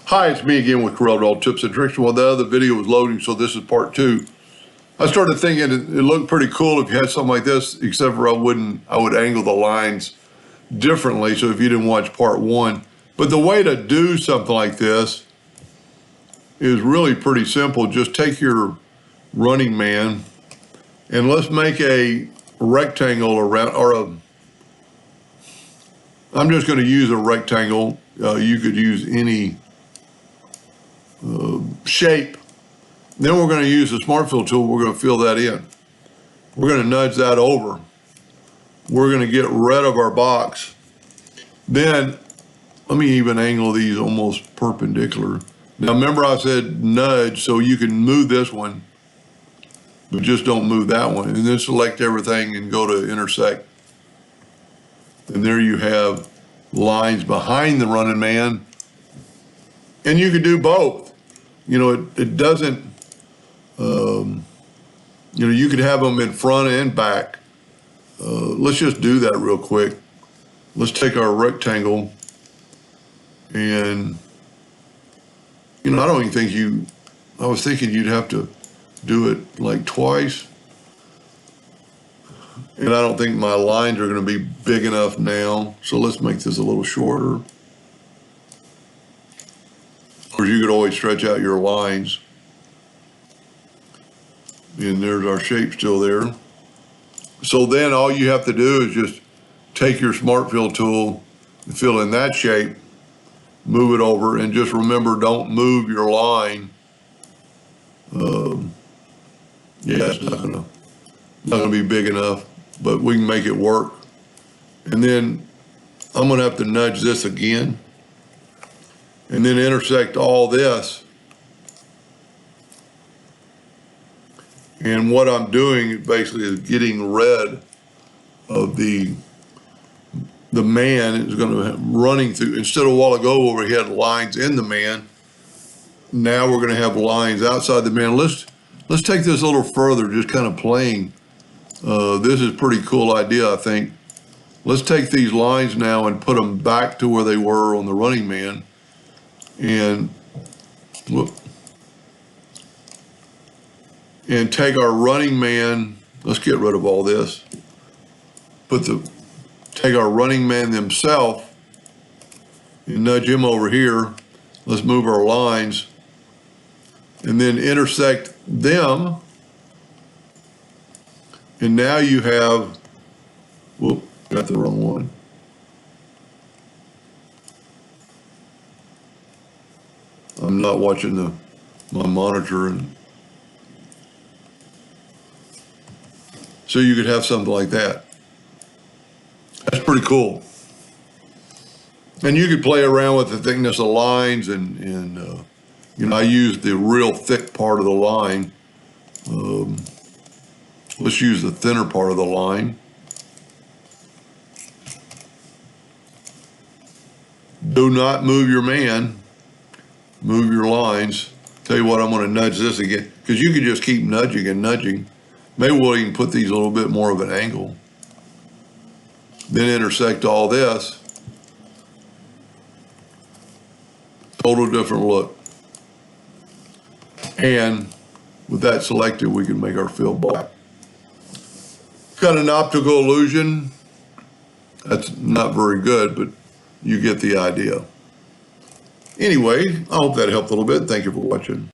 Hi, it's me again with Corel Tips and Tricks. Well, the other video was loading, so this is part 2. I started thinking it looked pretty cool if you had something like this, except for I would angle the lines differently, so if you didn't watch part 1. But the way to do something like this is really pretty simple. Just take your running man and let's make a rectangle around, I'm just going to use a rectangle. You could use any shape. Then we're going to use the Smart Fill tool. We're going to fill that in. We're going to nudge that over. We're going to get rid of our box. Then let me even angle these almost perpendicular. Now remember I said nudge, so you can move this one, but just don't move that one. And then select everything and go to intersect. And there you have lines behind the running man. And you can do both. You know, it doesn't, you could have them in front and back. Let's just do that real quick. Let's take our rectangle and, I don't even think I was thinking you'd have to do it like twice. And I don't think my lines are going to be big enough now. So let's make this a little shorter. Of course, you could always stretch out your lines. And there's our shape still there. So then all you have to do is just take your Smart Fill tool and fill in that shape, move it over, and just remember, don't move your line. It's not gonna be big enough, but we can make it work. And then I'm gonna have to nudge this again and then intersect all this. And what I'm doing basically is getting rid of the man is going to running through. Instead of a while ago where we had lines in the man, now we're going to have lines outside the man. Let's take this a little further, just kind of playing. This is a pretty cool idea, I think. Let's take these lines now and put them back to where they were on the running man. And whoop. And take our running man, let's get rid of all this. Take our running man himself and nudge him over here. Let's move our lines and then intersect them. And now you have, whoop, got the wrong one. I'm not watching my monitor, and so you could have something like that. That's pretty cool. And you could play around with the thickness of lines and I use the real thick part of the line. Let's use the thinner part of the line. Do not move your man, move your lines. Tell you what, I'm gonna nudge this again, because you could just keep nudging and nudging. Maybe we'll even put these a little bit more of an angle. Then intersect all this. Total different look. And with that selected, we can make our fill black. Got an optical illusion. That's not very good, but you get the idea. Anyway, I hope that helped a little bit. Thank you for watching.